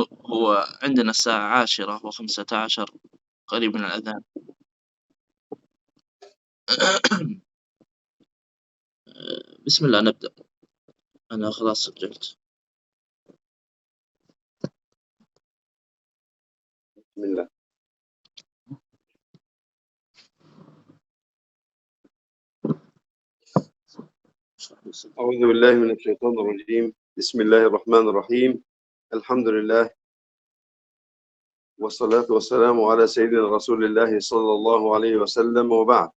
هو عندنا الساعة 10:15 قريب من الأذان. بسم الله نبدأ. أنا خلاص سجلت. بسم الله. أعوذ بالله من الشيطان الرجيم. بسم الله الرحمن الرحيم. الحمد لله والصلاة والسلام على سيدنا رسول الله صلى الله عليه وسلم، وبعد.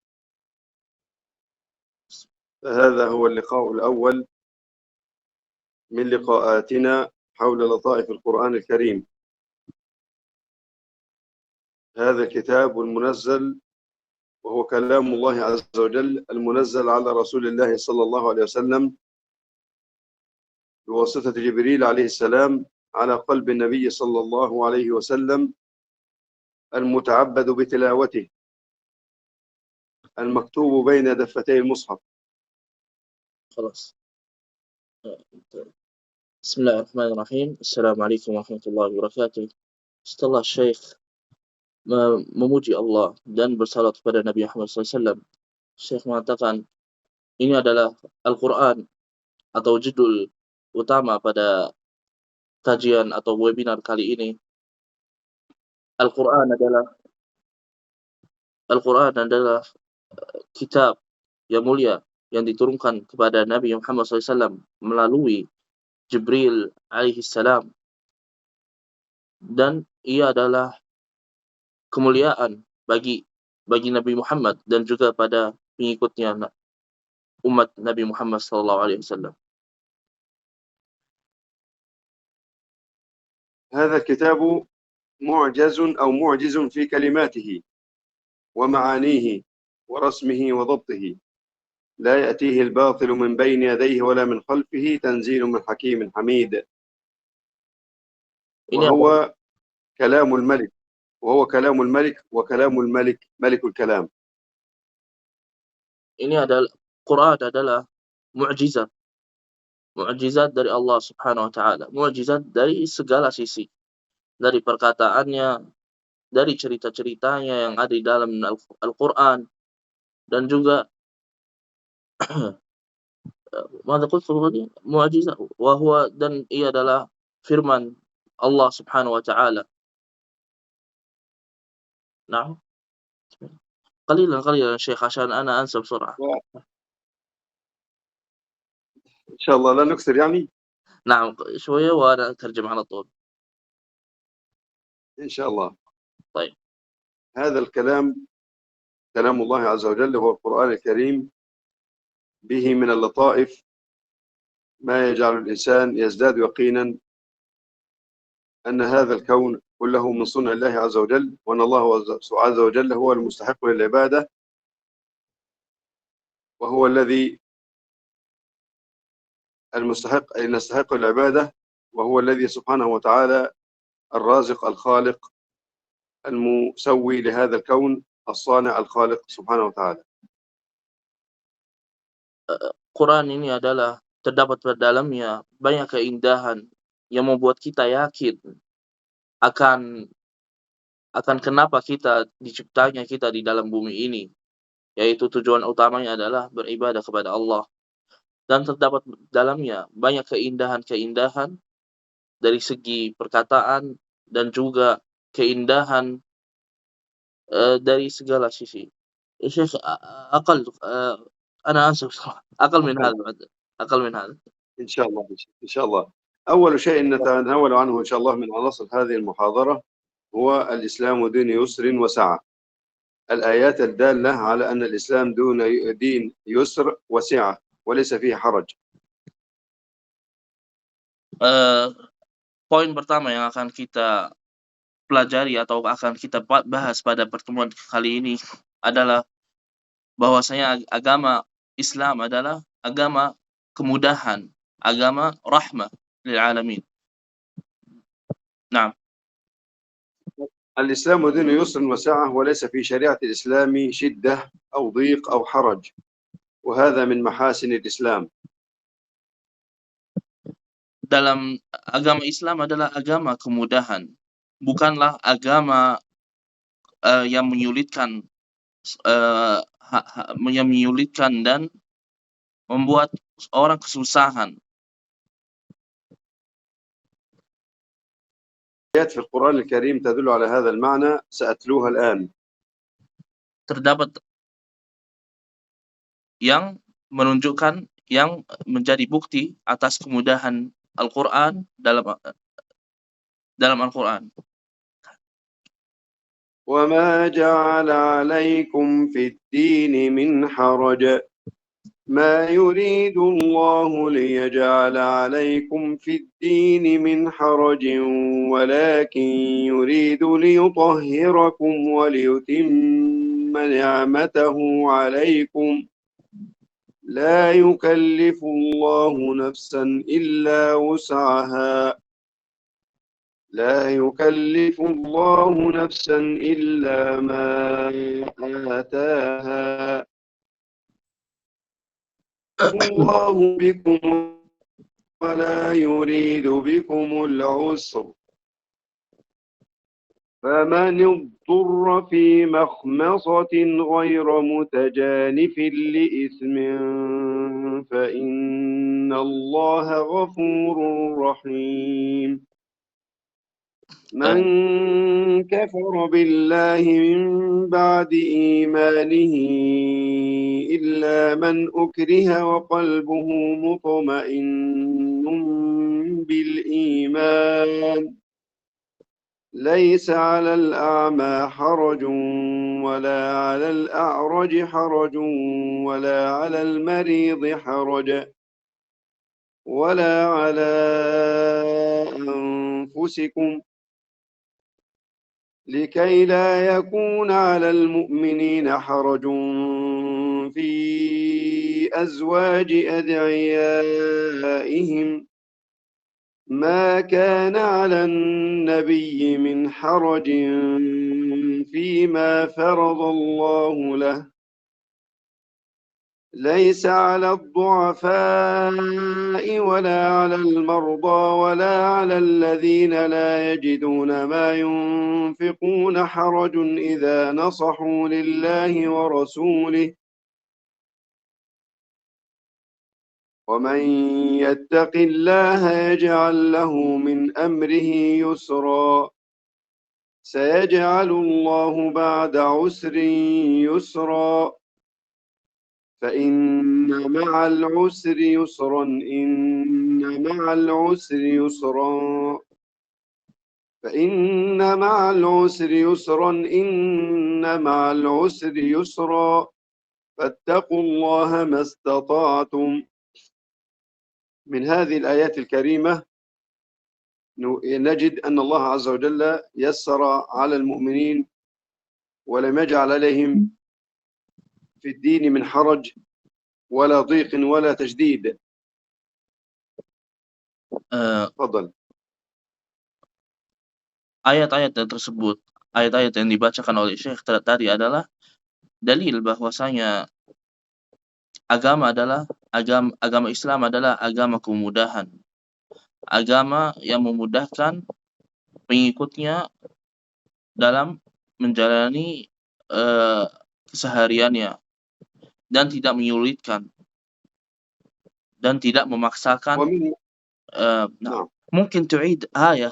فهذا هو اللقاء الأول من لقاءاتنا حول لطائف القرآن الكريم. هذا الكتاب المنزل وهو كلام الله عز وجل المنزل على رسول الله صلى الله عليه وسلم بواسطة جبريل عليه السلام على قلب النبي صلى الله عليه وسلم، المتعبد بتلاوته، المكتوب بين دفتي المصحف. خلاص. بسم الله الرحمن الرحيم. السلام عليكم ورحمة الله وبركاته. Setelah Syekh memuji Allah dan bersalat kepada Nabi Muhammad SAW, Syekh mengatakan ini adalah Al-Quran atau judul utama pada kajian atau webinar kali ini. Al-Quran adalah kitab yang mulia yang diturunkan kepada Nabi Muhammad SAW melalui Jibril alaihi salam, dan ia adalah kemuliaan bagi Nabi Muhammad dan juga pada pengikutnya umat Nabi Muhammad SAW. هذا الكتاب معجز أو معجز في كلماته ومعانيه ورسمه وضبطه، لا يأتيه الباطل من بين يديه ولا من خلفه، تنزيل من حكيم حميد. وهو كلام الملك، وكلام الملك ملك الكلام. Ini adalah Quran adalah mukjizat dari Allah Subhanahu wa taala, mukjizat dari segala sisi, dari perkataannya, dari cerita-ceritanya yang ada di dalam Al-Quran, dan juga mukjizat, dan ia adalah firman Allah Subhanahu wa taala. نعم قليلا شيخ عشان أنا أنسى بسرعة. إن شاء الله لا نكثر يعني. نعم شوية وأنا أترجم على طول إن شاء الله. طيب. هذا الكلام كلام الله عز وجل، هو القرآن الكريم، به من اللطائف ما يجعل الإنسان يزداد يقينا أن هذا الكون كله من صنع الله عز وجل، وأن الله عز وجل هو المستحق للعبادة، وهو الذي يستحق العبادة، وهو الذي سبحانه وتعالى الرازق الخالق المسوي لهذا الكون، الصانع الخالق سبحانه وتعالى. Quran ini adalah terdapat pada dalamnya banyak keindahan yang membuat kita yakin akan kenapa diciptanya kita di dalam bumi ini, yaitu tujuan utamanya adalah beribadah kepada Allah. Dan terdapat dalamnya banyak keindahan dari segi perkataan dan juga keindahan dari segala sisi. Syekh, أنا آسف أقل من هذا. إن شاء الله. أول شيء نتناول عنه إن شاء الله من عناصر هذه المحاضرة هو الإسلام دين يسر وسعة. الآيات الدالة على أن الإسلام دين يسر وسعة وليس فيه حرج. Poin pertama yang akan kita pelajari atau akan kita bahas pada pertemuan kali ini adalah bahwasanya agama Islam adalah agama kemudahan, agama rahmah lil alamin. نعم. الإسلام دين يسر وسعة وليس في شريعة الإسلام شدة أو ضيق أو حرج، وهذا من محاسن الإسلام. dalam agama Islam adalah agama kemudahan, bukanlah agama yang menyulitkan, yang menyulitkan dan membuat orang kesusahan. آيات في القرآن الكريم تدل على هذا المعنى سأتلوها الآن. Terdapat yang menunjukkan, yang menjadi bukti atas kemudahan Al-Quran dalam Al-Quran. وما جعل عليكم في الدين من حرج ما يريد الله ليجعل عليكم في الدين من حرج ولكن يريد ليطهركم وليتم نعمته عليكم لا يكلف الله نفسا إلا وسعها لا يكلف الله نفسا إلا ما آتاها الله بكم ولا يريد بكم العسر فمن اضطر في مخمصة غير متجانف لإثم فإن الله غفور رحيم من كفر بالله من بعد إيمانه إلا من أكره وقلبه مطمئن بالإيمان ليس على الأعمى حرج ولا على الأعرج حرج ولا على المريض حرج ولا على أنفسكم لكي لا يكون على المؤمنين حرج في أزواج أدعيائهم ما كان على النبي من حرج فيما فرض الله له ليس على الضعفاء ولا على المرضى ولا على الذين لا يجدون ما ينفقون حرج إذا نصحوا لله ورسوله ومن يتق الله يجعل له من أمره يسرا سيجعل الله بعد عسر يسرا فإن مع العسر يسرا إن مع العسر يسرا فإن مع العسر يسرا إن مع العسر يسرا فاتقوا الله ما استطعتم. من هذه الآيات الكريمة نجد أن الله عز وجل يسر على المؤمنين ولم يجعل عليهم في الدين من حرج ولا ضيق ولا تشديد. تفضل. Ayat-ayat tersebut, ayat-ayat yang dibacakan oleh Syekh tadi adalah dalil bahwasanya agama Islam adalah agama kemudahan, agama yang memudahkan pengikutnya dalam menjalani kesehariannya dan tidak menyulitkan dan tidak memaksakan. نعم. ممكن تعيد آية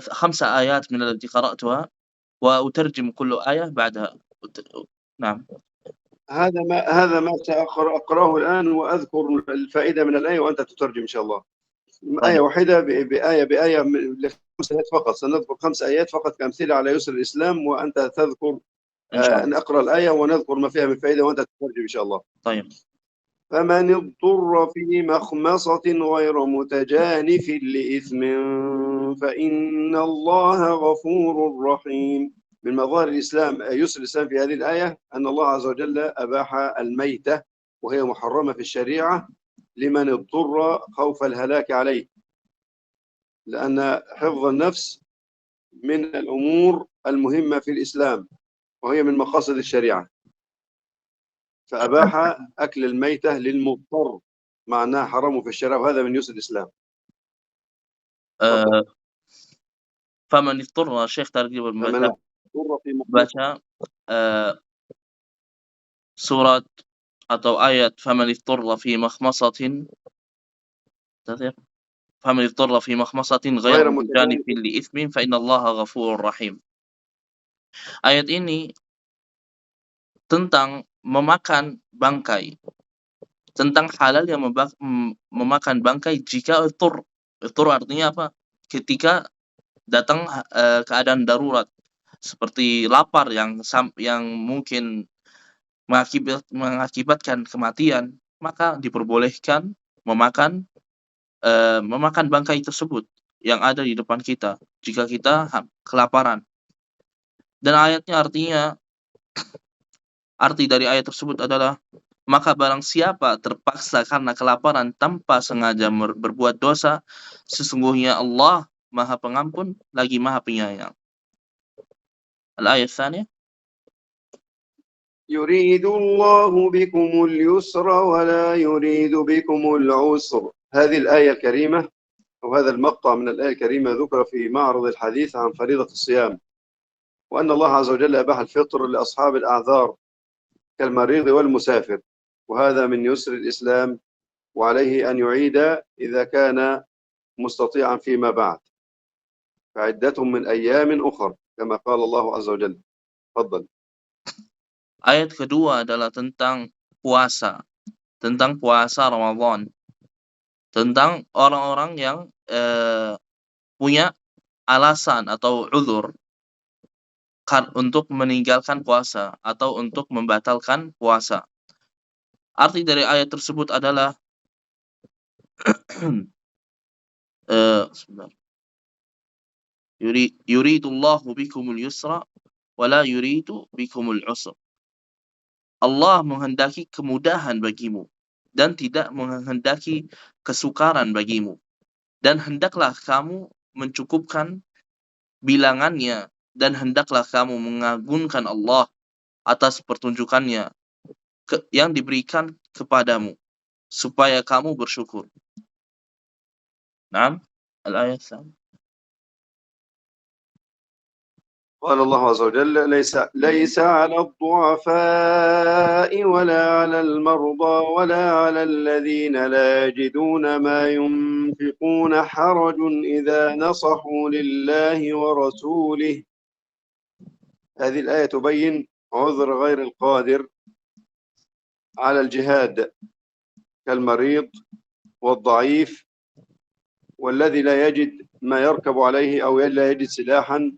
5 آيات من التي قرأتها وأترجم كل آية بعدها. نعم. هذا ما سأقرأه الآن وأذكر الفائدة من الآية وأنت تترجم إن شاء الله. آية واحدة بآية 5 آيات فقط. سنذكر 5 آيات فقط كأمثلة على يسر الإسلام وأنت تذكر أن أقرأ الآية ونذكر ما فيها من فائدة وأنت تترجم إن شاء الله. طيب. فمن اضطر في مخمصة غير متجانف لإثم فإن الله غفور رحيم. من مظاهر الإسلام يسر الإسلام في هذه الآية أن الله عز وجل أباح الميتة وهي محرمة في الشريعة لمن اضطر خوف الهلاك عليه، لأن حفظ النفس من الأمور المهمة في الإسلام وهي من مقاصد الشريعة، فأباح أكل الميتة للمضطر مع أنها حرام في الشريعة وهذا من يسر الإسلام. تفضل. faman idturra, Syekh tadi فمن اضطر في مخمصة baca surat atau ayat faman idturra fi makhmasatin faman idturra fi makhmasatin غير ghairu متجانف. mujanifin li itsmin fa innallaha ghafurur rahim. Ayat ini tentang memakan bangkai, tentang halalnya memakan bangkai jika idtur. Idtur artinya apa? Ketika datang keadaan darurat seperti lapar yang mungkin mengakibatkan kematian, maka diperbolehkan memakan bangkai tersebut yang ada di depan kita jika kita kelaparan. Dan arti dari ayat tersebut adalah, maka barang siapa terpaksa karena kelaparan tanpa sengaja berbuat dosa, sesungguhnya Allah Maha Pengampun lagi Maha Penyayang. Al-ayat tsaniyah, يريد الله بكم اليسر ولا يريد بكم العسر. هذه الآية الكريمة وهذا المقطع من الآية الكريمة ذكر في معرض الحديث عن فريضة الصيام، وأن الله عز وجل أباح الفطر لأصحاب الأعذار كالمريض والمسافر، وهذا من يسر الإسلام، وعليه أن يعيد إذا كان مستطيعا فيما بعد، فعدتهم من أيام أخر كما قال الله عز وجل. تفضل. ayat kedua adalah tentang puasa Ramadan, tentang orang-orang yang punya alasan atau uzur untuk meninggalkan puasa atau untuk membatalkan puasa. Arti dari ayat tersebut adalah sebentar. Yuridullahu bikumul yusra wala yuridu bikumul usra. Allah menghendaki kemudahan bagimu dan tidak menghendaki kesukaran bagimu. Dan hendaklah kamu mencukupkan bilangannya, dan hendaklah kamu mengagungkan Allah atas pertunjukannya yang diberikan kepadamu, supaya kamu bersyukur. Naam, al-ayat tsaniyah. قال الله عز وجل: ليس على الضعفاء ولا على المرضى ولا على الذين لا يجدون ما ينفقون حرج إذا نصحوا لله ورسوله. هذه الآية تبين عذر غير القادر على الجهاد كالمريض والضعيف والذي لا يجد ما يركب عليه أو لا يجد سلاحا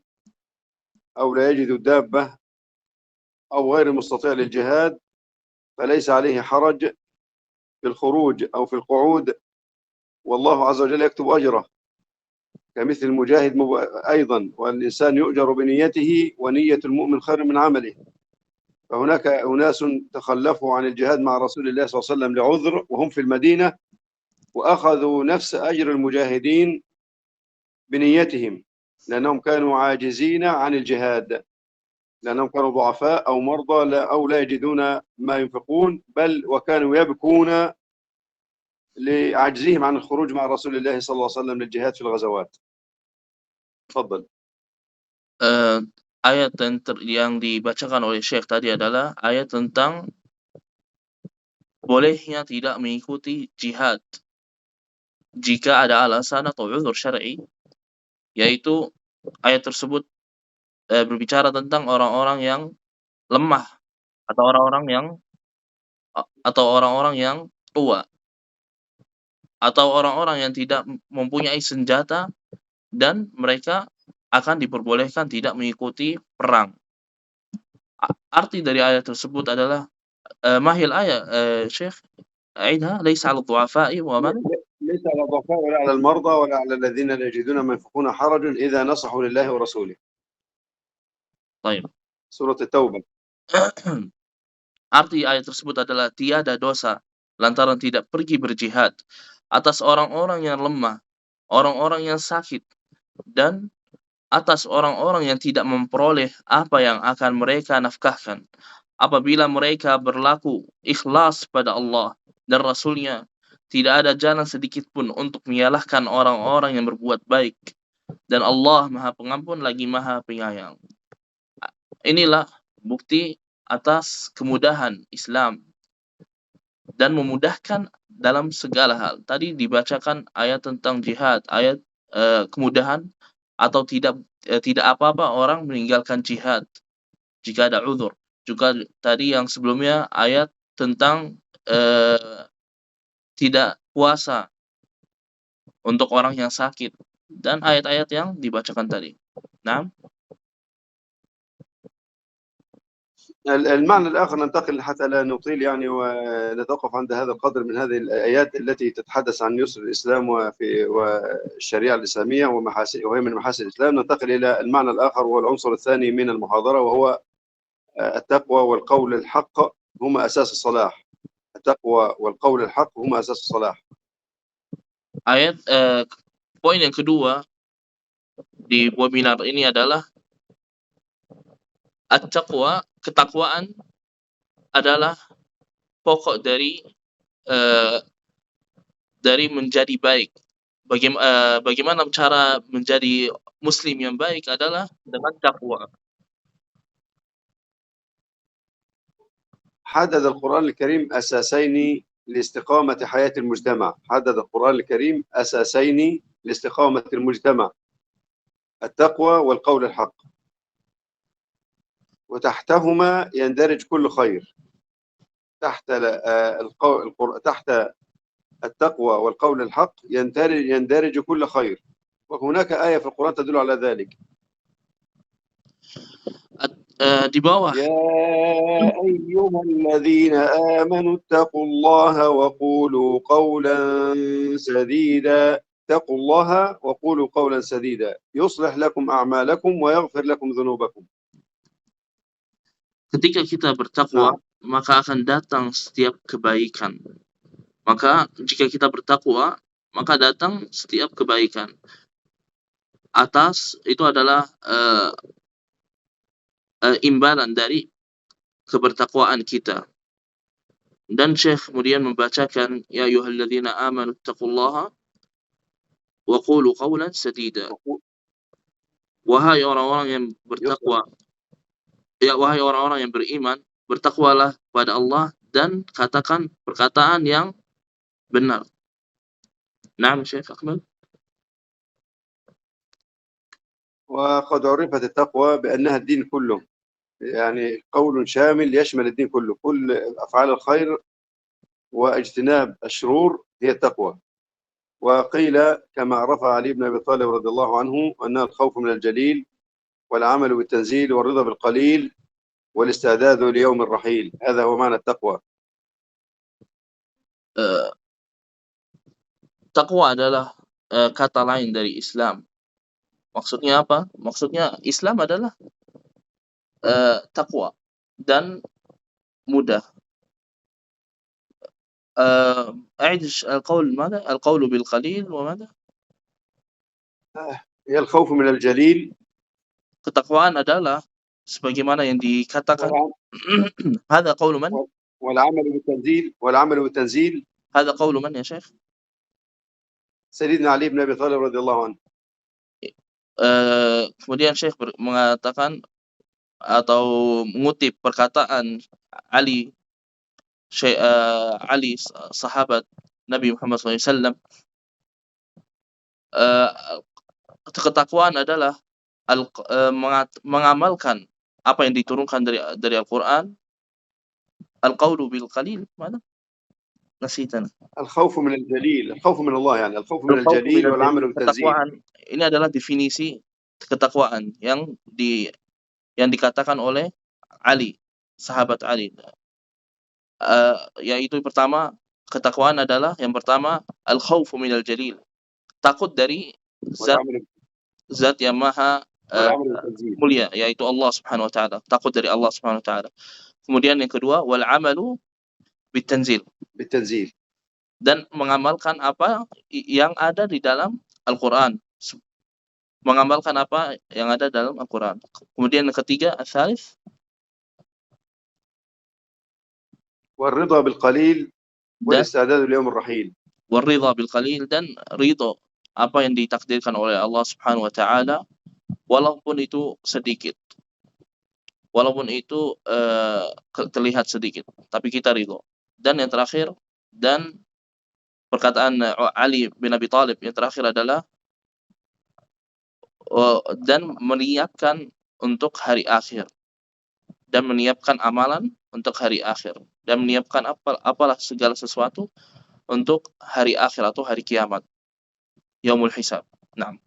أو لا يجد الدابة أو غير المستطيع للجهاد، فليس عليه حرج في الخروج أو في القعود، والله عز وجل يكتب أجره كمثل المجاهد أيضا، والإنسان يؤجر بنيته ونية المؤمن خير من عمله. فهناك أناس تخلفوا عن الجهاد مع رسول الله صلى الله عليه وسلم لعذر وهم في المدينة، وأخذوا نفس أجر المجاهدين بنيتهم لأنهم كانوا عاجزين عن الجهاد، لأنهم كانوا ضعفاء أو مرضى أو لا يجدون ما ينفقون، بل وكانوا يبكون لعجزهم عن الخروج مع رسول الله صلى الله عليه وسلم للجهاد في الغزوات. تفضل. Ayat yang dibacakan oleh Syekh tadi adalah ayat tentang bolehnya tidak mengikuti jihad jika ada alasan atau uzur syar'i, yaitu ayat tersebut berbicara tentang orang-orang yang lemah atau orang-orang yang tua atau orang-orang yang tidak mempunyai senjata, dan mereka akan diperbolehkan tidak mengikuti perang. Arti dari ayat tersebut adalah mahil ayat Syekh أعيدها ليس على الضعفاء ومن ليس على الضعفاء ولا على المرضى ولا على الذين لا يجدون ما ينفقون حرج إذا نصحوا لله ورسوله. طيب. سورة التوبة. Arti ayat tersebut adalah tiada dosa lantaran tidak pergi berjihad atas orang-orang yang lemah, orang-orang yang sakit, dan atas orang-orang yang tidak memperoleh apa yang akan mereka nafkahkan, apabila mereka berlaku ikhlas pada Allah dan Rasul-Nya tidak ada jalan sedikit pun untuk menyalahkan orang-orang yang berbuat baik, dan Allah Maha Pengampun lagi Maha Penyayang. Inilah bukti atas kemudahan Islam dan memudahkan dalam segala hal. Tadi dibacakan ayat tentang jihad, ayat kemudahan atau tidak apa-apa orang meninggalkan jihad jika ada uzur. Juga tadi yang sebelumnya ayat tentang tidak puasa untuk orang yang sakit dan ayat-ayat yang dibacakan tadi. Nah, المعنى الآخر ننتقل حتى لا نطيل يعني ونتوقف عند هذا القدر من هذه الآيات التي تتحدث عن يسر الإسلام والشريعة الإسلامية وهي من محاسن الإسلام. ننتقل إلى المعنى الآخر وهو العنصر الثاني من المحاضرة، وهو التقوى والقول الحق هما أساس الصلاح. التقوى والقول الحق هما أساس الصلاح. ayat poin yang kedua di webinar ini adalah at-taqwa, ketakwaan adalah pokok dari menjadi baik. Bagaimana cara menjadi muslim yang baik adalah dengan takwa. حدد القرآن الكريم أساسين لاستقامة حياة المجتمع. حدد القرآن الكريم أساسين لاستقامة المجتمع: التقوى والقول الحق، وتحتهما يندرج كل خير. تحت التقوى والقول الحق يندرج كل خير، وهناك آية في القرآن تدل على ذلك. Di bawah يا أيها الذين آمنوا اتقوا الله وقولوا قولا سديدا. اتقوا الله وقولوا قولا سديدا يصلح لكم أعمالكم ويغفر لكم ذنوبكم. ketika kita bertakwa, maka akan datang setiap kebaikan. Maka jika kita bertakwa, maka datang setiap kebaikan. Atas itu adalah imbalan dari kebertakwaan kita. Dan Syekh kemudian membacakan ya ayyuhalladzina amanu taqullaha wa qulu qawlan sadida. Wahai orang-orang yang bertakwa, wahai orang-orang yang beriman, bertakwalah pada Allah dan katakan perkataan yang benar. Naam Syekh Akmal. وقد عرفت التقوى بأنها الدين كله، يعني قول شامل يشمل الدين كله، كل أفعال الخير واجتناب الشرور هي التقوى. وقيل كما رفع علي بن أبي طالب رضي الله عنه أنها الخوف من الجليل والعمل بالتنزيل والرضا بالقليل والاستعداد ليوم الرحيل. هذا هو معنى التقوى. Takwa adalah kata lain dari Islam. Maksudnya apa? Maksudnya Islam adalah takwa dan mudah. أعد القول ماذا؟ القول بالقليل وماذا؟ هي الخوف من الجليل. Ketakwaan adalah sebagaimana yang dikatakan هذا قول من؟ والعمل بالتنزيل. هذا قول من يا شيخ؟ سيدنا علي بن أبي طالب رضي الله عنه. Kemudian Syekh mengatakan atau mengutip perkataan Ali, Ali sahabat Nabi Muhammad SAW. Ketakwaan adalah mengamalkan apa yang diturunkan dari Al-Quran. Al-qawlu bil qalil, mana? Nasitana. الخوف من الجليل، الخوف من الله، يعني الخوف من الجليل والعمل بالتنزيل. Ini adalah definisi ketakwaan yang dikatakan oleh Ali, sahabat Ali. Yaitu pertama, ketakwaan adalah yang pertama al-khawfu minal jalil, takut dari zat yang maha mulia, yaitu Allah Subhanahu wa taala, takut dari Allah Subhanahu wa taala. Kemudian yang kedua wal amalu bitanzil, dan mengamalkan apa yang ada di dalam Al-Qur'an, mengamalkan apa yang ada dalam Al-Quran. Kemudian yang ketiga, al-thalith, والرضا بالقليل والاستعداد ليوم الرحيل. Waridha bil qalil, dan ridho apa yang ditakdirkan oleh Allah Subhanahu wa taala, walaupun itu sedikit. Walaupun itu terlihat sedikit, tapi kita ridho. Dan yang terakhir, dan perkataan Ali bin Abi Thalib yang terakhir adalah dan meniatkan untuk hari akhir, dan menyiapkan amalan untuk hari akhir, dan menyiapkan apalah segala sesuatu untuk hari akhir atau hari kiamat, yaumul hisab. Naam.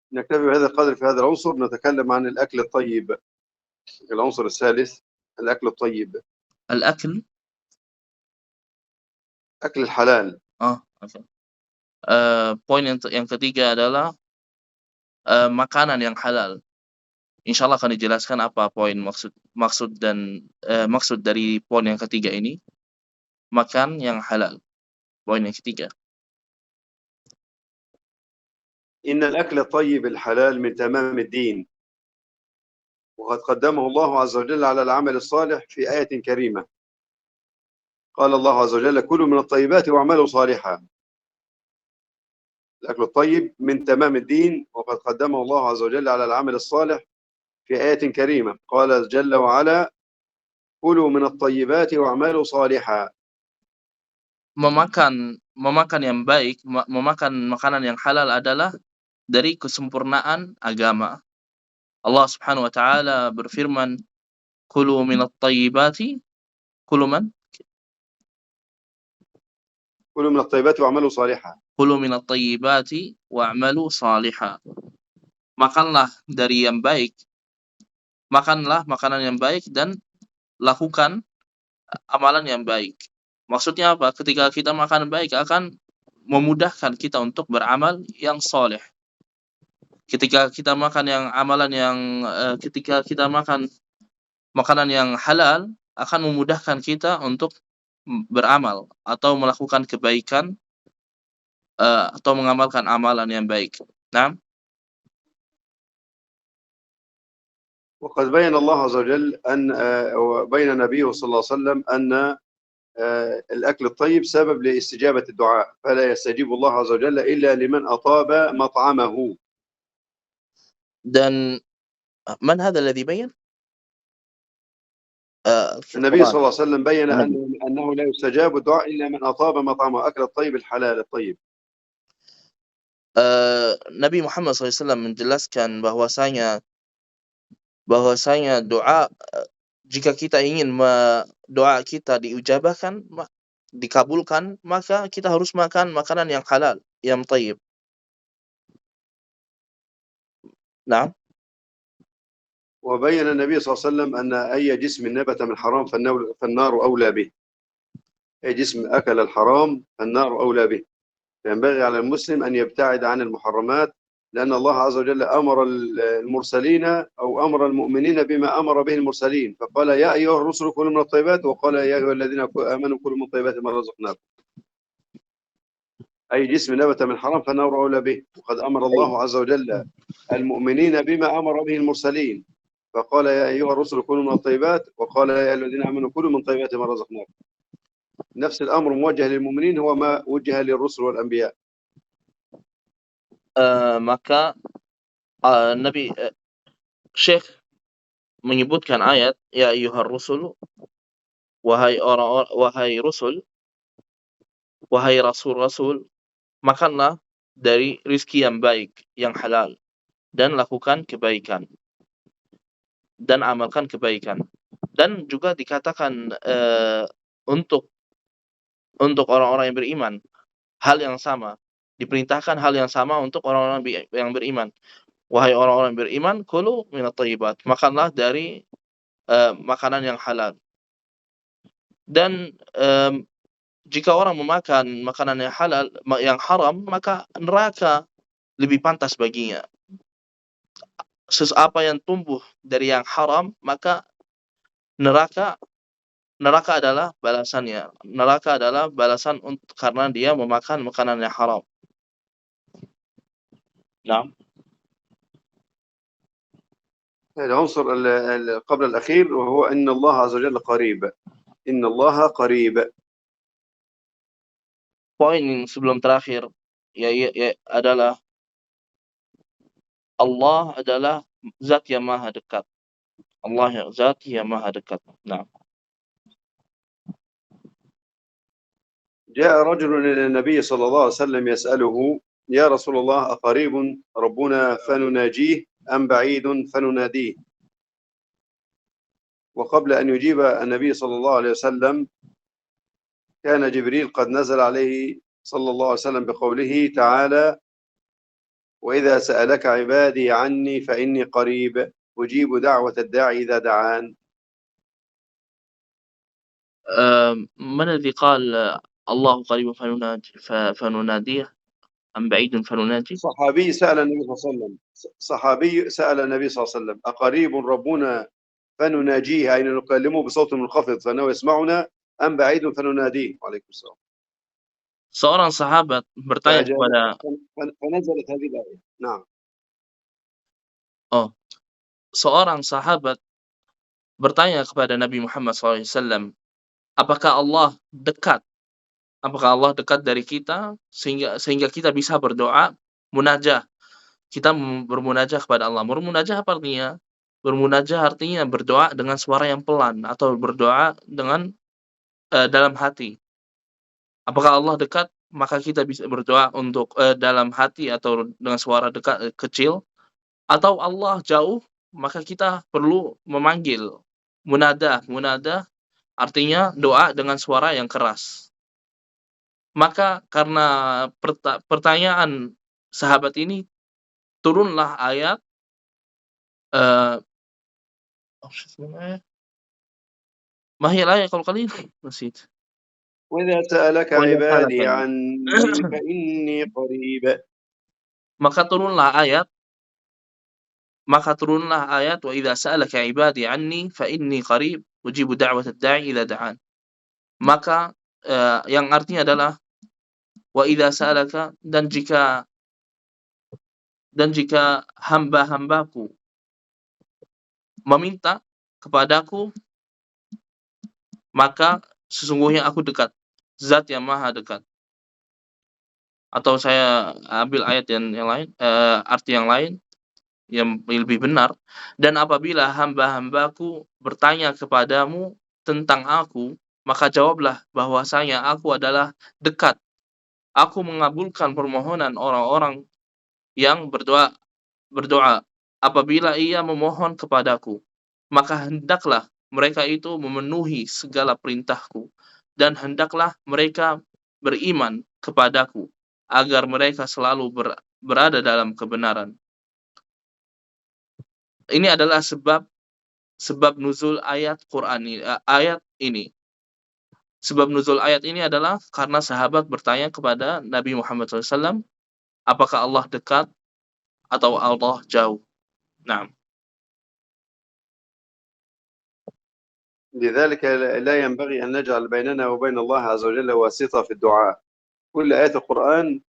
نكتفي بهذا القدر في هذا العنصر. نتكلم عن الأكل الطيب. العنصر الثالث الأكل الطيب. Al-akl. أكل الحلال. Okay. Poin yang ketiga adalah makanan yang halal. Insyaallah akan dijelaskan apa poin maksud dari poin yang ketiga ini. Makan yang halal. Poin yang ketiga. إن الأكل الطيب الحلال من تمام الدين، وقد قدمه الله عز وجل على العمل الصالح في آية كريمة. قال الله عز وجل: كلوا من الطيبات واعملوا صالحا. الأكل الطيب من تمام الدين، وقد قدمه الله عز وجل على العمل الصالح في آية كريمة. قال جل وعلا: كلوا من الطيبات واعملوا صالحا. Memakan yang baik, memakan makanan yang halal adalah dari kesempurnaan agama. Allah Subhanahu wa taala berfirman, "Kulu minat thayyibati." Kulu من الطيبات واعملوا صالحا. Kulu minat thayyibati wa'malu salihah. Makanlah dari yang baik. Makanlah makanan yang baik dan lakukan amalan yang baik. Maksudnya apa? Ketika kita makan baik akan memudahkan kita untuk beramal yang soleh. Ketika kita makan makanan yang halal, akan memudahkan kita untuk beramal atau melakukan kebaikan atau mengamalkan amalan yang baik. Nah, وقد بين الله عز وجل أن وبين نبيه صلى الله عليه وسلم أن الأكل الطيب سبب لاستجابة الدعاء، فلا يستجيب الله عز وجل إلا لمن أطاب مطعمه. dan man hadha alladhi bayan? النبي صلى الله عليه وسلم بين أنه لا يستجاب الدعاء إلا من أطاب مطعمه، أكل الطيب الحلال الطيب. Nabi Muhammad SAW menjelaskan bahwasanya doa, jika kita ingin doa kita diujabahkan, dikabulkan, maka kita harus makan makanan yang halal, yang thayyib. Nah, وبين النبي صلى الله عليه وسلم أن أي جسم نبت من حرام فالنار أولى به. أي جسم أكل الحرام فالنار أولى به. فينبغي على المسلم أن يبتعد عن المحرمات، لأن الله عز وجل أمر المرسلين أو أمر المؤمنين بما أمر به المرسلين، فقال: يا أيها الرسل كلوا من الطيبات، وقال: يا أيها الذين آمنوا كلوا من الطيبات ما رزقناكم. أي جسم نبت من حرام فالنار أولى به. وقد أمر الله عز وجل المؤمنين بما أمر به المرسلين، فقال: يا أيها الرسل كلوا من الطيبات، وقال: يا أيها الذين آمنوا كلوا من طيبات ما رزقناكم. نفس الأمر موجه للمؤمنين هو ما وجه للرسل والأنبياء. maka Nabi Syekh menyebutkan ayat, ya ayyuhar rusul, wahai rasul, makanlah dari rizki yang baik, yang halal, dan lakukan kebaikan dan amalkan kebaikan. Dan juga dikatakan untuk orang-orang yang beriman hal yang sama, diperintahkan hal yang sama untuk orang-orang yang beriman. Wahai orang-orang yang beriman, kulu minat thayyibat, makanlah dari makanan yang halal. Dan jika orang memakan makanan yang halal, yang haram, maka neraka lebih pantas baginya. Apa yang tumbuh dari yang haram, maka neraka adalah balasannya. Neraka adalah balasan karena dia memakan makanan yang haram. Nah. العنصر قبل الأخير وهو إن الله عز وجل قريب. إن الله قريب. poin yang sebelum terakhir adalah Allah adalah zat yang maha dekat. Allah zat yang maha dekat. Nah. جاء رجل إلى النبي صلى الله عليه وسلم يسأله يا رسول الله أقريب ربنا فنناجيه أم بعيد فنناديه؟ وقبل أن يجيب النبي صلى الله عليه وسلم كان جبريل قد نزل عليه صلى الله عليه وسلم بقوله تعالى وإذا سألك عبادي عني فإني قريب أجيب دعوة الداعي إذا دعان. من الذي قال الله قريب فنناديه أم بعيد فنناجي؟ صحابي سأل النبي صلى الله عليه وسلم صحابي سأل النبي صلى الله عليه وسلم أقريب ربنا فنناجيه أي نكلمه بصوت منخفض فإنه يسمعنا أم بعيد فنناديه؟ وعليكم السلام. Seorang sahabat bertanya kepada فنزلت هذه الآية. نعم. seorang sahabat bertanya kepada Nabi Muhammad SAW, apakah Allah dekat? Apakah Allah dekat dari kita sehingga kita bisa berdoa munajah? Kita bermunajah kepada Allah. Bermunajah apa artinya? Bermunajah artinya berdoa dengan suara yang pelan atau berdoa dengan dalam hati. Apakah Allah dekat? Maka kita bisa berdoa untuk dalam hati atau dengan suara dekat kecil. Atau Allah jauh, maka kita perlu memanggil. Munada artinya doa dengan suara yang keras. Maka karena pertanyaan sahabat ini, turunlah ayat ما هي الآية قبل قليل؟ نسيت. وإذا سألك عبادي عني فإني قريب. Maka turunlah ayat wa idza sa'alaka ibadi anni fa inni qarib ujibu da'watad da'i idza da'an. Maka yang artinya adalah wa idza sa'alaka, dan jika hamba-hambaku meminta kepadaku, maka sesungguhnya aku dekat, zat yang maha dekat. Atau saya ambil ayat yang lain, arti yang lain yang lebih benar. Dan apabila hamba-hambaku bertanya kepadamu tentang aku, maka jawablah bahwasanya aku adalah dekat. Aku mengabulkan permohonan orang-orang yang berdoa apabila ia memohon kepadaku, maka hendaklah mereka itu memenuhi segala perintahku, dan hendaklah mereka beriman kepadaku agar mereka selalu berada dalam kebenaran. Ini adalah sebab nuzul ayat ini. Sebab nuzul ayat ini adalah karena sahabat bertanya kepada Nabi Muhammad SAW, apakah Allah dekat atau Allah jauh? Nah. لذلك لا ينبغي أن نجعل بيننا وبين الله عز وجل واسطة في الدعاء. كل آيات القرآن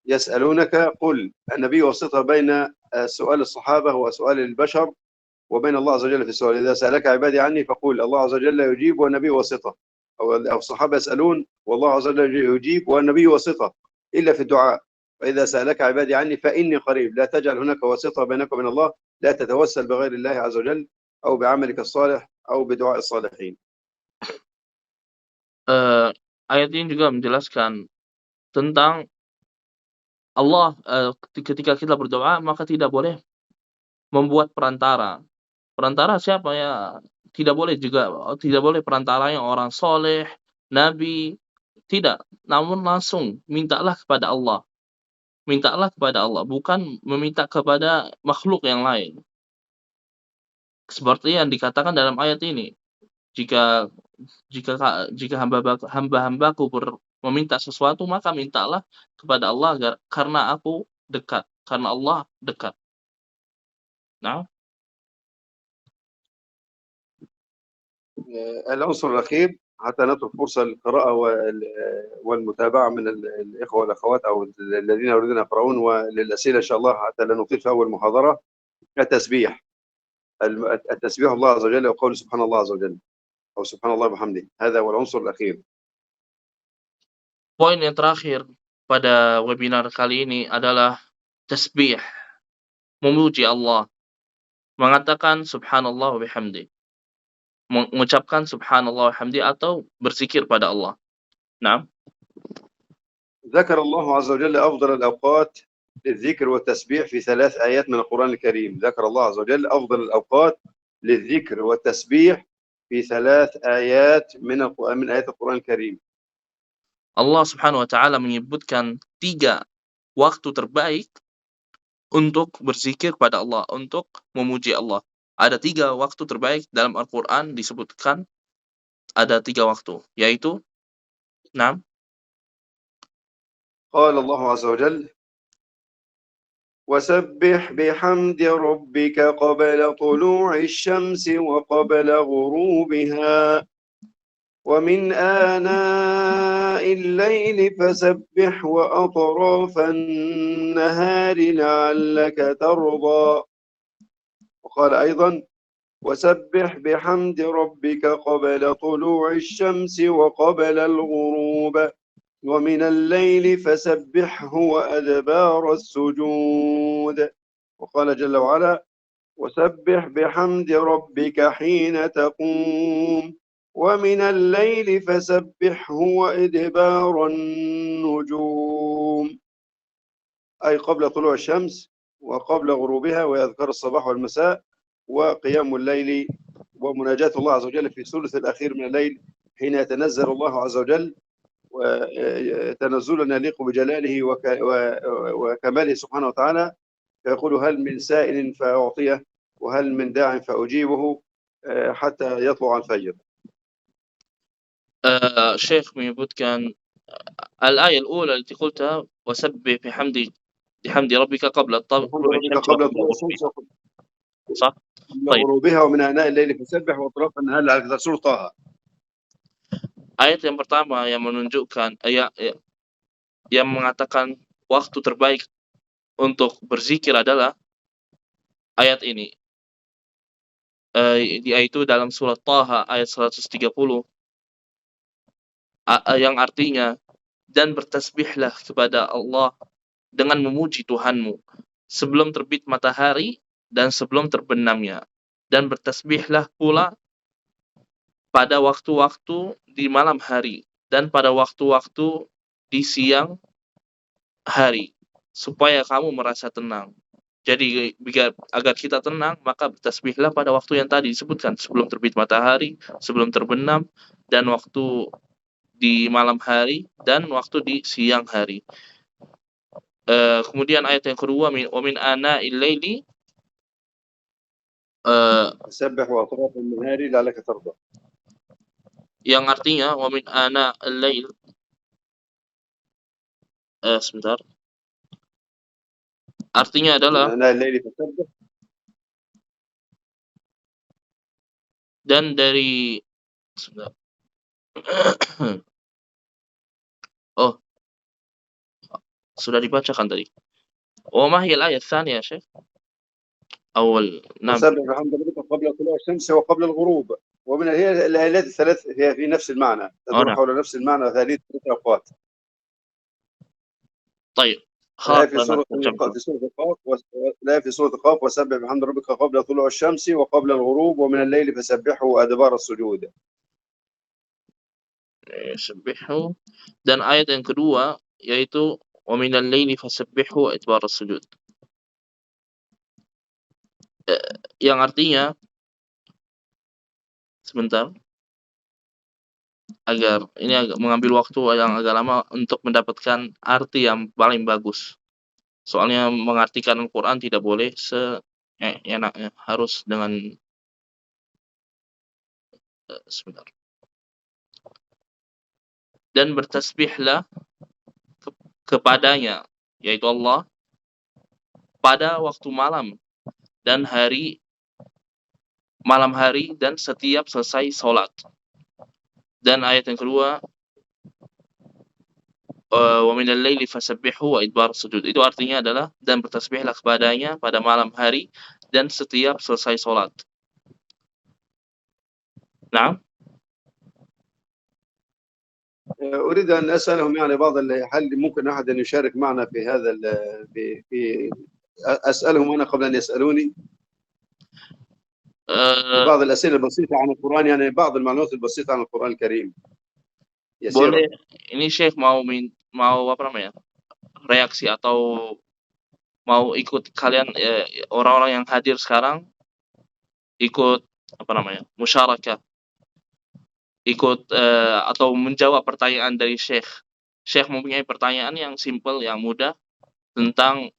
يسألونك قل النبي واسطة بين سؤال الصحابة وسؤال البشر وبين الله عز وجل في السؤال. إذا سألك عبادي عني فقول الله عز وجل يجيب والنبي واسطة، أو الصحابة يسألون والله عز وجل يجيب والنبي واسطة إلا في الدعاء. فإذا سألك عبادي عني فإني قريب. لا تجعل هناك واسطة بينك وبين الله، لا تتوسل بغير الله عز وجل أو بعملك الصالح أو بدعاء الصالحين. Ayat ini juga menjelaskan tentang Allah, ketika kita berdoa maka tidak boleh membuat perantara. Perantara siapa ya? Tidak boleh perantaranya orang soleh, nabi, tidak. Namun langsung mintalah kepada Allah. Mintalah kepada Allah, bukan meminta kepada makhluk yang lain. Seperti yang dikatakan dalam ayat ini. Jika hamba-hambaku meminta sesuatu, maka mintalah kepada Allah karena aku dekat, karena Allah dekat. Nah. العنصر الأخير حتى نترك فرصة للقراءة والمتابعة من الإخوة والأخوات أو الذين يريدون يقرؤون، وللأسئلة إن شاء الله حتى لا نطيل في أول محاضرة. التسبيح الله عز وجل وقول سبحان الله عز وجل أو سبحان الله بحمده، هذا هو العنصر الأخير. Poin yang terakhir pada webinar kali ini adalah tasbih, memuji Allah, mengatakan subhanallah wa bihamdi, mengucapkan subhanallah wa bihamdi atau berzikir pada Allah. Nah, ذكر الله عز وجل أفضل الأوقات للذكر والتسبيح في 3 آيات من القرآن الكريم. ذكر الله عز وجل أفضل الأوقات للذكر والتسبيح في 3 آيات من آيات القرآن الكريم. Allah Subhanahu wa taala menyebutkan 3 waktu terbaik untuk berzikir pada Allah, untuk memuji Allah. Ada 3 waktu terbaik dalam Al-Qur'an disebutkan ada 3 waktu, yaitu nah, قال الله عز وجل: وسبح بحمد ربك قبل طلوع الشمس وقبل غروبها ومن آناء الليل فسبح وأطراف النهار لعلك ترضى. وقال أيضا: وسبح بحمد ربك قبل طلوع الشمس وقبل الغروب ومن الليل فسبحه وأدبار السجود. وقال جل وعلا: وسبح بحمد ربك حين تقوم ومن الليل فسبحه وإدبار النجوم، أي قبل طلوع الشمس وقبل غروبها، ويذكر الصباح والمساء وقيام الليل ومناجاة الله عز وجل في الثلث الأخير من الليل حين يتنزل الله عز وجل وتنزلا يليق بجلاله وكماله سبحانه وتعالى، فيقول: هل من سائل فأعطيه وهل من داع فأجيبه حتى يطلع الفجر. Syekh menyebutkan al-ayat al-ula التي قلتها وسبح بحمد ربك قبل طلوع الشمس قبل وقبل طلوع الشمس غروبها. صح؟ قبل طيب. غروبها ومن آناء الليل فسبح وأطراف النهار لعلك ترضى. طه. Ayat yang pertama yang menunjukkan yang mengatakan waktu terbaik untuk berzikir adalah ayat ini. Yaitu dalam surat Taha ayat 130 yang artinya, dan bertasbihlah kepada Allah dengan memuji Tuhanmu sebelum terbit matahari dan sebelum terbenamnya, dan bertasbihlah pula pada waktu-waktu di malam hari dan pada waktu-waktu di siang hari, supaya kamu merasa tenang. Jadi agar kita tenang, maka bertasbihlah pada waktu yang tadi disebutkan, sebelum terbit matahari, sebelum terbenam, dan waktu di malam hari, dan waktu di siang hari. Kemudian ayat yang kedua, wa min ana'il laili, فسبح وأطراف النهار لعلك ترضى. yang artinya wa min ana'il lail, sebentar. Artinya adalah من آناء الليل فسبح. dan dari sebentar. Oh, sudah dibacakan tadi. Wa ma hiya al-ayat الثانية يا شيخ؟ أول نعم. وسبح بحمد ربك قبل طلوع الشمس وقبل الغروب، ومن هي الآيات الثلاث هي في نفس المعنى، تدور نعم. حول نفس المعنى هذه الثلاث أوقات. طيب. الآية في سورة القاف الآية في سورة القاف: وسبح بحمد ربك قبل طلوع الشمس وقبل الغروب ومن الليل فسبحه وأدبار السجود. Sabbihu. Dan ayat yang kedua yaitu wa minal laili fasabbihu wa idbaras sujud. Yang artinya, sebentar, agar ini agak mengambil waktu yang agak lama untuk mendapatkan arti yang paling bagus. Soalnya mengartikan Al-Quran tidak boleh seenaknya, harus dengan sebentar. Dan bertasbihlah kepadanya, yaitu Allah, pada waktu malam dan malam hari dan setiap selesai sholat. Dan ayat yang kedua, wa minal laili fasabbihu wa idbar sujud. Itu artinya adalah dan bertasbihlah kepadanya pada malam hari dan setiap selesai sholat. Nah, أريد أن أسألهم يعني هل ممكن أحد أن يشارك معنا في هذا في أسألهم أنا قبل أن يسألوني بعض الأسئلة البسيطة عن القرآن، يعني بعض المعلومات البسيطة عن القرآن الكريم يسيرة. Boleh, ini Syekh mau apa namanya, reaksi atau mau ikut kalian orang-orang yang hadir sekarang ikut apa namanya, musyarakah, ikut atau menjawab pertanyaan dari Syekh. Syekh mempunyai pertanyaan yang simpel, yang mudah tentang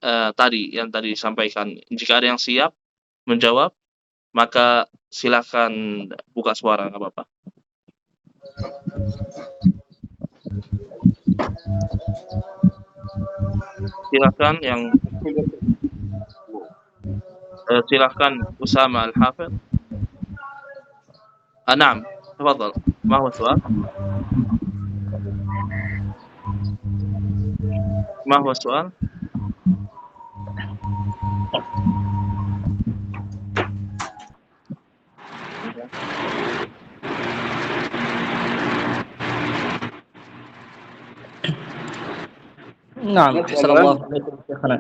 yang tadi disampaikan. Jika ada yang siap menjawab, maka silakan buka suara, nggak apa-apa. Silakan silakan Usama Al-Hafidh. نعم تفضل. ما هو السؤال؟ ما هو السؤال؟ نعم أحسن الله عليكم شيخنا.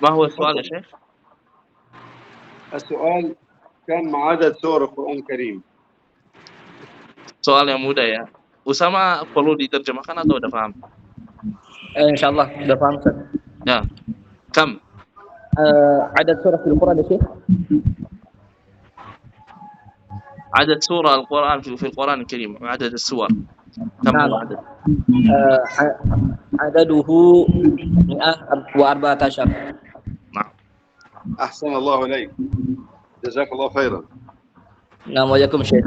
ما هو السؤال يا شيخ؟ السؤال كم عدد سور القرآن الكريم؟ Soal yang mudah ya. Usama perlu diterjemahkan atau udah paham? إن شاء الله sudah paham Ustaz. Ya. Kam? عدد سورة في القرآن يا شيخ؟ عدد سورة القرآن في القرآن الكريم، عدد السور كم هو عدد؟ عدده 114. نعم. أحسن الله عليك، جزاك الله خيرا. نعم وإياكم شيخ.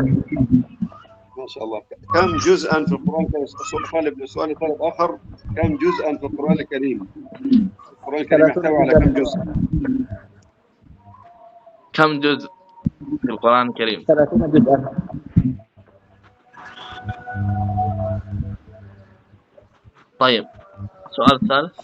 ما شاء الله. كم جزءا في القرآن الكريم؟ سؤال طالب آخر، كم جزءا في القرآن الكريم؟ القرآن الكريم يحتوي على كم جزء؟ كم جزء في القرآن الكريم؟ 30 جزءا. طيب، السؤال الثالث.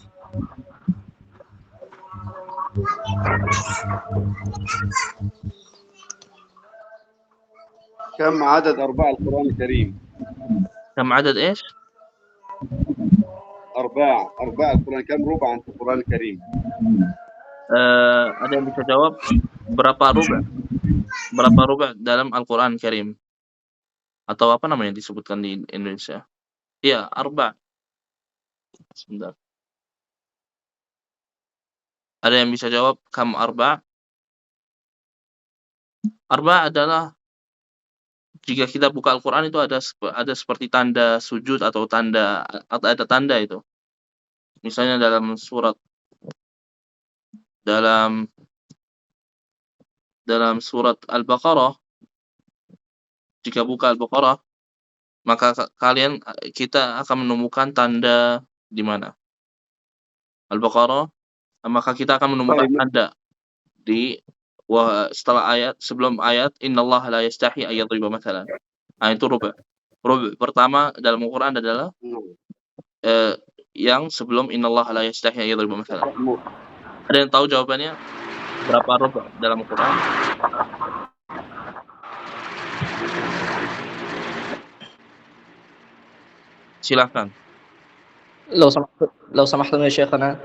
كم عدد أرباع القرآن الكريم؟ كم عدد إيش؟ أرباع القرآن، كم ربع في القرآن الكريم؟ Ada yang bisa jawab berapa ruba dalam Al-Quran Karim? Atau apa namanya disebutkan di Indonesia? Iya, arba. Sebentar. Ada yang bisa jawab kam arba? Arba adalah jika kita buka Al-Quran itu ada seperti tanda sujud atau ada tanda itu. Misalnya dalam surat Al-Baqarah, jika buka Al-Baqarah, maka kita akan menemukan tanda di mana? Al-Baqarah, maka kita akan menemukan tanda setelah sebelum ayat innallaha la yastahi ay yadriba mathalan. Nah, itu ruba. Ruba pertama dalam Al-Quran adalah yang sebelum innallaha la yastahi ay yadriba mathalan. Ada yang tahu jawabannya berapa ruba dalam Al-Quran? Silakan. لو سمحتم يا شيخنا،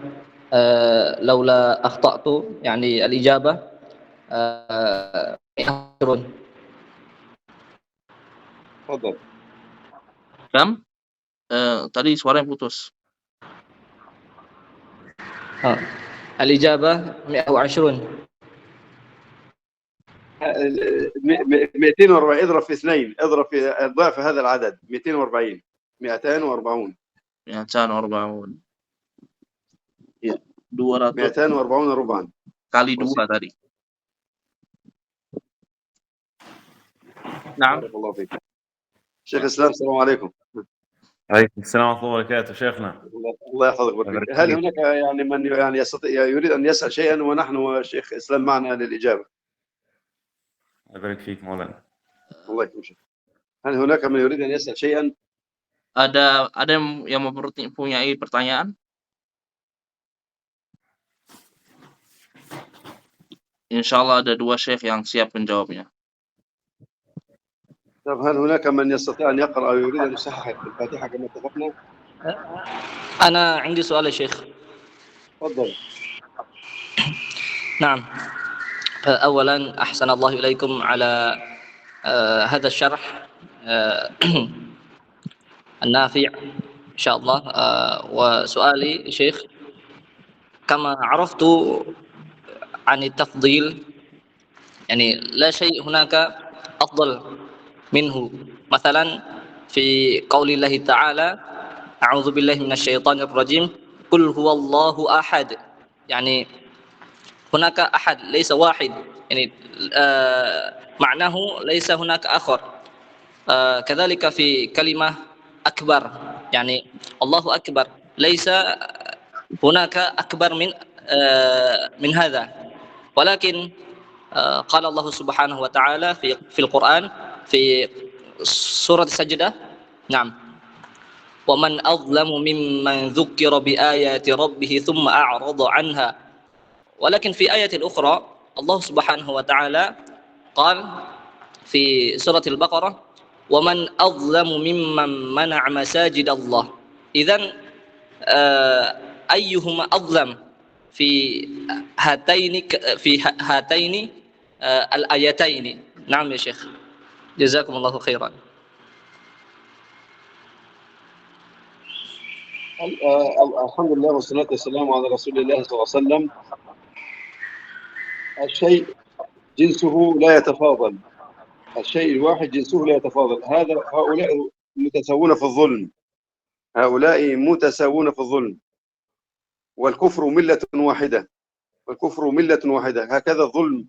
لولا أخطأت يعني الإجابة 120. تفضل. Kam? Tadi suara yang putus. الإجابة 120. 240. اضرب في 2، اضرب في ضعف هذا العدد 240. 240. Ya, 200. 240 ربعا. Kali 2 tadi. نعم. بارك الله فيك. شيخ الإسلام، السلام عليكم. عليكم السلام ورحمة الله وبركاته شيخنا. الله يحفظك ويبارك. هل هناك يعني من يريد أن يسأل شيئا ونحن شيخ إسلام معنا للإجابة؟ الله يبارك فيك مولانا. الله يكرمك. هل هناك من يريد أن يسأل شيئا؟ Ada yang mempunyai pertanyaan? Insyaallah ada 2 syekh yang siap menjawabnya. طب هل هناك من يستطيع أن يقرأ أو يريد أن يصحح الفاتحة كما اتفقنا؟ أنا عندي سؤال يا شيخ. تفضل. نعم. أولا أحسن الله إليكم على هذا الشرح النافع إن شاء الله. وسؤالي شيخ، كما عرفت عن التفضيل، يعني لا شيء هناك أفضل منه. مثلا في قول الله تعالى: أعوذ بالله من الشيطان الرجيم، قل هو الله أحد. يعني هناك أحد ليس واحد، يعني معناه ليس هناك آخر. كذلك في كلمة أكبر، يعني الله أكبر، ليس هناك أكبر من هذا. ولكن قال الله سبحانه وتعالى في القرآن في سورة السجدة: نعم، ومن أظلم ممن ذكر بآيات ربه ثم أعرض عنها. ولكن في آية أخرى الله سبحانه وتعالى قال في سورة البقرة: ومن أظلم ممن منع مساجد الله. إذن أيهما أظلم في هاتين الآيتين؟ نعم يا شيخ، جزاكم الله خيرا. الحمد لله والصلاة والسلام على رسول الله صلى الله عليه وسلم. الشيء جنسه لا يتفاضل، الشيء الواحد جنسه لا يتفاضل. هؤلاء متساوون في الظلم، هؤلاء متساوون في الظلم، والكفر ملة واحدة، والكفر ملة واحدة. هكذا الظلم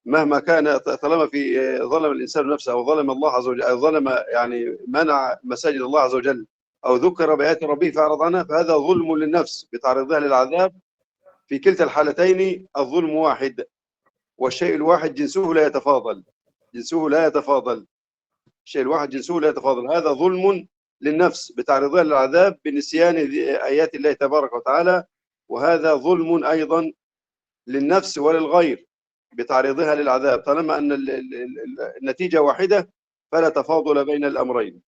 مهما كان، طالما في ظلم الإنسان نفسه أو ظلم الله عز وجل، أو ظلم يعني منع مساجد الله عز وجل، أو ذكر بآيات ربه فأعرض عنها، فهذا ظلم للنفس بتعريضها للعذاب. في كلتا الحالتين الظلم واحد، والشيء الواحد جنسه لا يتفاضل، جنسه لا يتفاضل، الشيء الواحد جنسه لا يتفاضل. هذا ظلم للنفس بتعريضها للعذاب بنسيان آيات الله تبارك وتعالى، وهذا ظلم أيضا للنفس وللغير بتعريضها للعذاب. طالما أن النتيجة واحدة فلا تفاضل بين الأمرين،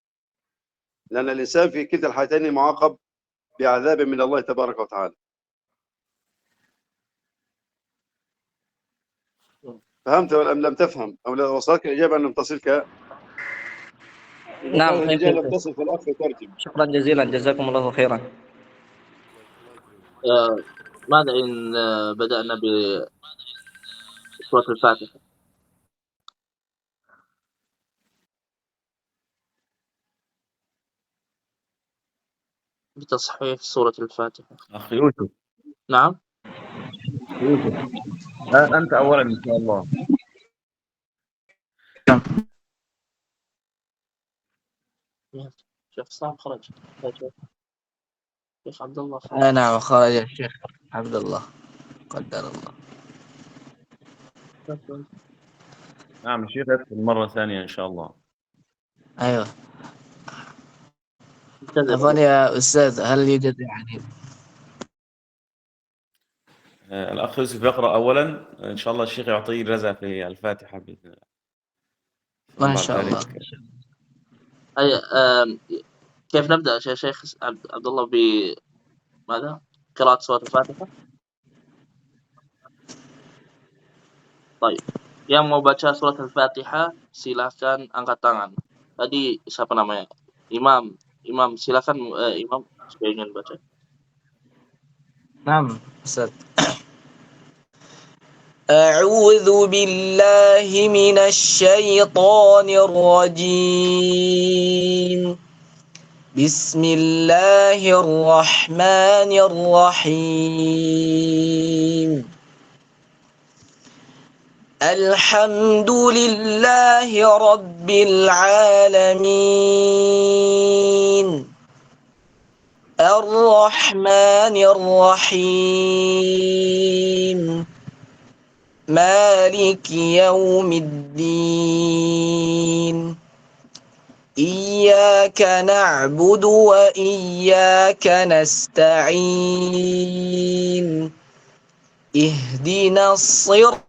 لأن الإنسان في كلتا الحالتين معاقب بعذاب من الله تبارك وتعالى. فهمت أم لم تفهم؟ أو لو وصلك الإجابة أن لم تصلك؟ نعم، الإجابة لم تصل في الأخ ترجم. شكرا جزيلا، جزاكم الله خيرا. ماذا إن بدأنا بسورة الفاتحة؟ بتصحيح سورة الفاتحة. أخ يوسف. نعم. يوسف، أنت أولا إن شاء الله. شيخ صام خرج. شيخ عبد الله خرج. نعم، خرج يا شيخ عبد الله، قدر الله. نعم الشيخ يدخل مرة ثانية إن شاء الله. أيوة. عفوا يا أستاذ، هل يوجد يعني الأخ يوسف يقرأ أولا إن شاء الله، الشيخ يعطيه رزع في الفاتحة بإذن الله. ما شاء الله. كيف نبدأ يا شيخ عبد الله بماذا؟ قراءة سورة الفاتحة. Baik. Yang mau baca surat Al-Fatihah silakan angkat tangan. Tadi siapa namanya? Imam silakan Imam jika ingin baca. نعم أستاذ. أعوذ بالله من الشيطان الرجيم. بسم الله الرحمن الرحيم. الحمد لله رب العالمين. الرحمن الرحيم. مالك يوم الدين. إياك نعبد وإياك نستعين. اهدنا الصراط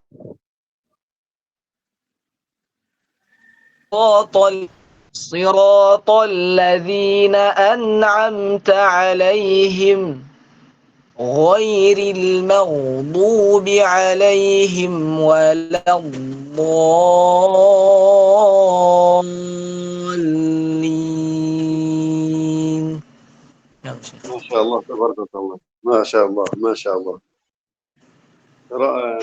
صراط الذين أنعمت عليهم غير المغضوب عليهم ولا الضالين. ما شاء الله تبارك الله، ما شاء الله ما شاء الله،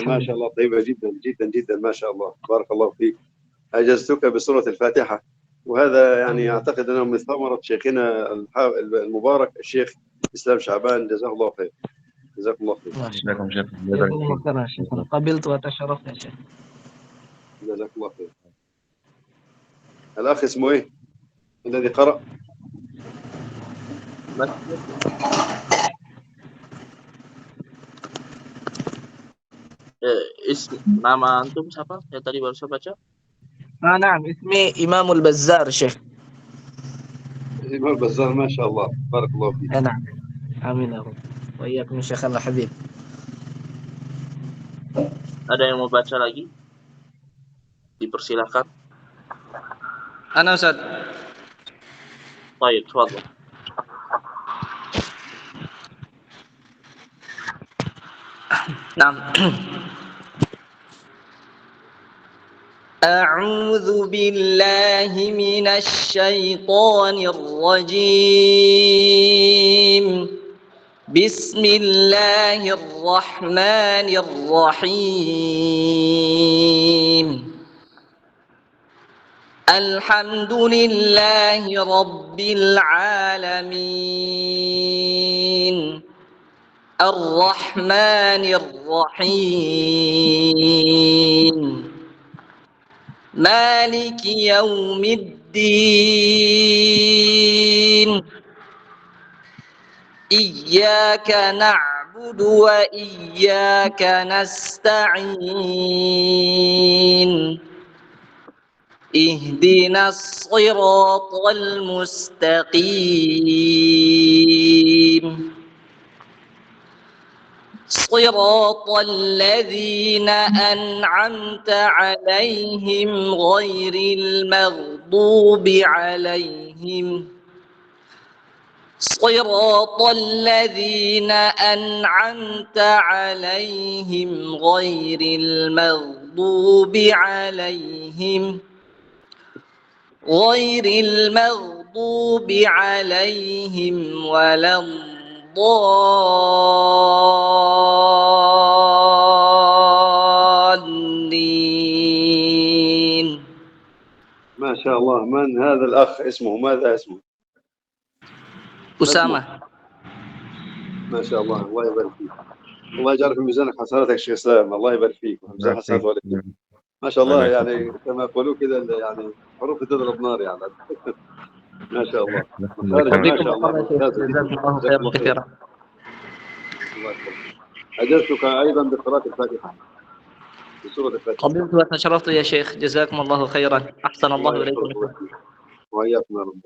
ما شاء الله، طيبة جدا جدا جدا، ما شاء الله بارك الله فيك. أجزتك بسورة الفاتحة، وهذا يعني أعتقد أنه من ثمرة شيخنا المبارك الشيخ إسلام شعبان، جزاه الله خير. جزاكم الله خير. جزاكم شيخ. جزاكم الله خيرا شيخنا، قبلت وتشرفت يا شيخ. جزاكم الله خير. الأخ اسمه إيه الذي قرأ؟ Nama antum siapa? Yang tadi baru saya baca? نعم اسمي إمام البزار شيخ. الإمام البزار، ما شاء الله بارك الله فيك. نعم آمين يا رب وإياكم شيخ الحبيب. Ada yang mau baca lagi? Dipersilahkan. أنا أستاذ. Baik, tafadhol. نعم. أعوذ بالله من الشيطان الرجيم. بسم الله الرحمن الرحيم. الحمد لله رب العالمين الرحمن الرحيم مالك يوم الدين إياك نعبد وإياك نستعين اهدنا الصراط المستقيم صراط الذين أنعمت عليهم غير المغضوب عليهم صراط الذين أنعمت عليهم غير المغضوب عليهم ولا الضالين. ما شاء الله. من هذا الأخ؟ اسمه ماذا اسمه؟ أسامة. ما شاء الله، الله يبارك فيك. الله يجعل في ميزان حسناتك شيخ إسلام، الله يبارك فيك وميزان حسنات والديك. ما شاء الله، يعني كما يقولون كده يعني حروف تضرب نار يعني. ما شاء الله. ما شاء الله. جزاكم الله خيرا كثيرا. الله يكرمك. أجزتك أيضا بقراءة الفاتحة، بسورة الفاتحة. قبلت وتشرفت يا شيخ، جزاكم الله خيرا، أحسن الله إليكم. وإياكم يا رب.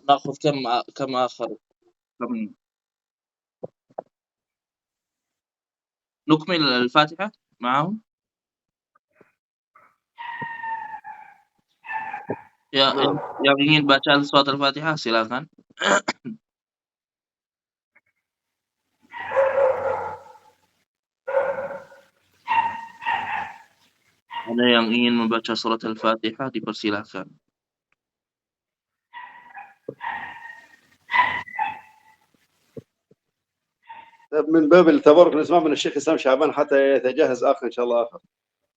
نأخذ كم آخر؟ نكمل الفاتحة معهم. Ya, yang ingin baca surat Al-Fatihah silakan. Ada yang ingin membaca surat Al-Fatihah dipersilahkan. من باب التبرك نسمع من الشيخ إسلام شعبان حتى يتجهز آخر إن شاء الله آخر.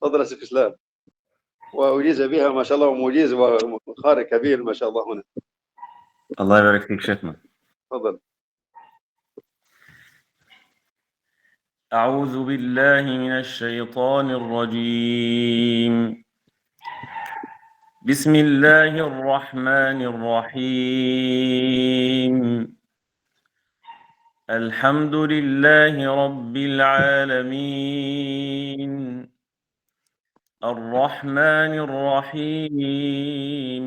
تفضل يا شيخ إسلام. وأجيز بها ما شاء الله، ومجيز وقارئ كبير ما شاء الله هنا. الله يبارك فيك شيخنا. تفضل. أعوذ بالله من الشيطان الرجيم. بسم الله الرحمن الرحيم. الحمد لله رب العالمين الرحمن الرحيم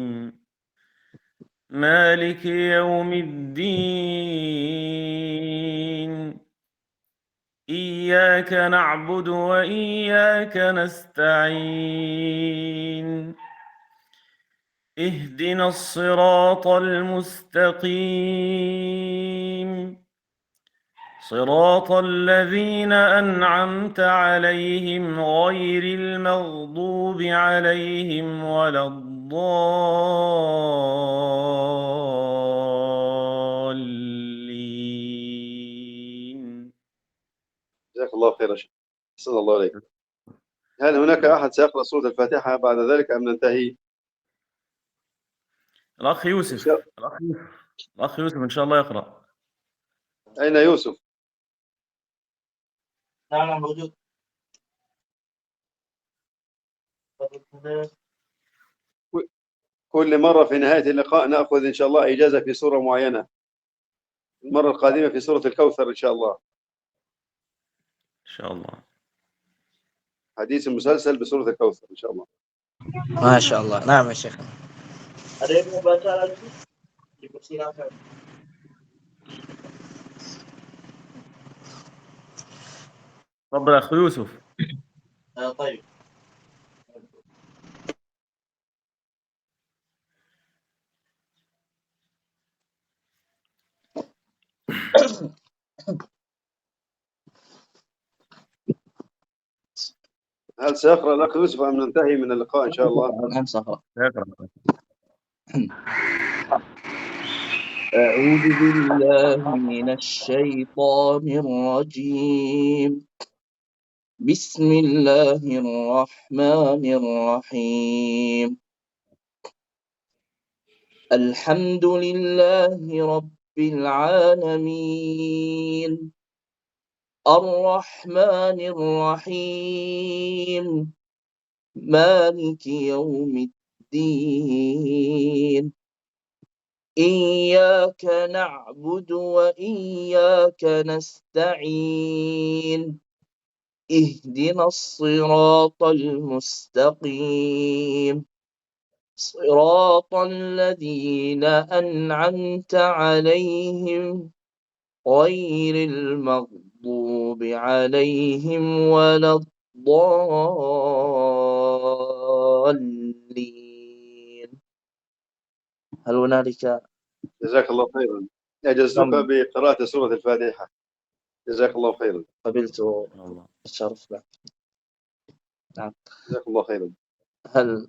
مالك يوم الدين إياك نعبد وإياك نستعين اهدنا الصراط المستقيم صراط الذين أنعمت عليهم غير المغضوب عليهم ولا الضالين. جزاك الله خيرا شيخ. أحسن الله عليك. هل هناك أحد سيقرأ سورة الفاتحة بعد ذلك أم ننتهي؟ الأخ يوسف الأخ يوسف إن شاء الله يقرأ. أين يوسف؟ نعم موجود. كل مرة في نهاية اللقاء نأخذ إن شاء الله إجازة في سورة معينة. المرة القادمة في سورة الكوثر إن شاء الله. إن شاء الله. حديث مسلسل بسورة الكوثر إن شاء الله. ما شاء الله. نعم يا شيخ. Ada yang mau baca lagi? Dipersilakan. تفضل أخ يوسف. طيب. هل سيقرأ الأخ يوسف أم ننتهي من اللقاء إن شاء الله؟ الآن سأقرأ. يقرأ. أعوذ بالله من الشيطان الرجيم. بسم الله الرحمن الرحيم. الحمد لله رب العالمين الرحمن الرحيم مالك يوم الدين إياك نعبد وإياك نستعين اهدنا الصراط المستقيم صراط الذين أنعمت عليهم غير المغضوب عليهم ولا الضالين. هل هنالك؟ جزاك الله خيرا. أجزتك بقراءة سورة الفاتحة. جزاك الله خيرا. قبلت الشرف لك. نعم. جزاك الله خيرا. هل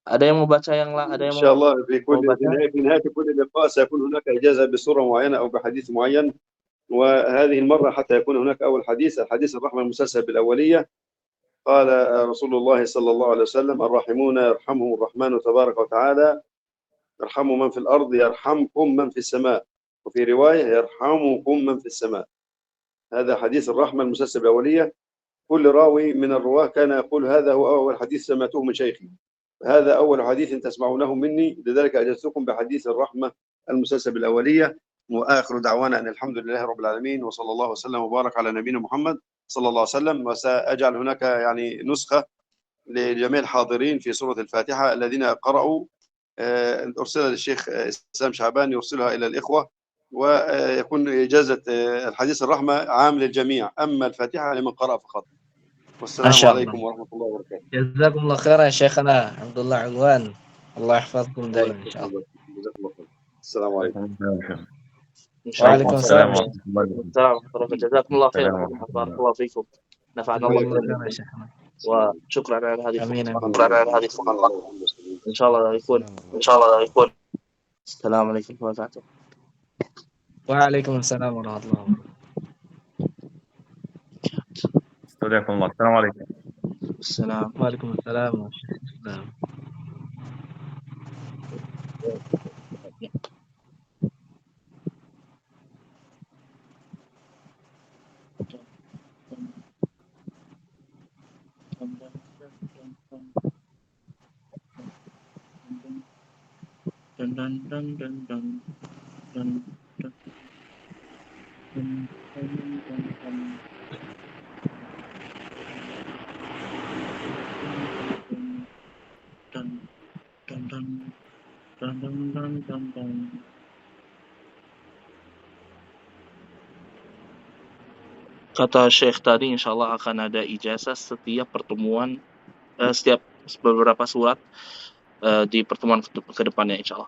ada yang mau baca yang lain? Ada إن yang شاء mau الله في نهاية كل لقاء سيكون هناك إجازة بصورة معينة أو بحديث معين، وهذه المرة حتى يكون هناك أول الحديث الرحمة المسلسل بالأولية. قال رسول الله صلى الله عليه وسلم: الراحمون يرحمهم الرحمن تبارك وتعالى، يرحموا من في الأرض يرحمكم من في السماء، وفي رواية يرحمكم من في السماء. هذا حديث الرحمة المسلسل بالأولية. كل راوي من الرواة كان يقول هذا هو أول حديث سمعته من شيخي، هذا أول حديث تسمعونه مني، لذلك أجزتكم بحديث الرحمة المسلسل بالأولية. وآخر دعوانا أن الحمد لله رب العالمين، وصلى الله وسلم وبارك على نبينا محمد صلى الله عليه وسلم. وسأجعل هناك يعني نسخة لجميع الحاضرين في سورة الفاتحة الذين قرأوا، أرسلها للشيخ إسلام شعبان يرسلها إلى الإخوة، ويكون إجازة الحديث الرحمة عام للجميع، أما الفاتحة لمن قرأ فقط. والسلام عليكم ورحمة الله وبركاته. جزاكم الله خيرا يا شيخنا عبد الله علوان. الله يحفظكم دائما إن شاء الله. جزاكم الله خير. السلام عليكم. إن شاء الله. وعليكم السلام. جزاكم الله خيرا. بارك الله فيكم. نفعنا الله خيرا يا شيخنا. وشكرا على هذه آمين. الفرصة. إن شاء الله يكون. السلام عليكم ورحمة الله وبركاته. وعليكم السلام ورحمة الله وبركاته. استودعكم الله. السلام عليكم. السلام. وعليكم السلام ورحمة الله. Kata Syekh tadi, insyaallah akan ada ijazah setiap pertemuan, setiap beberapa surat di pertemuan ke depannya, insyaallah.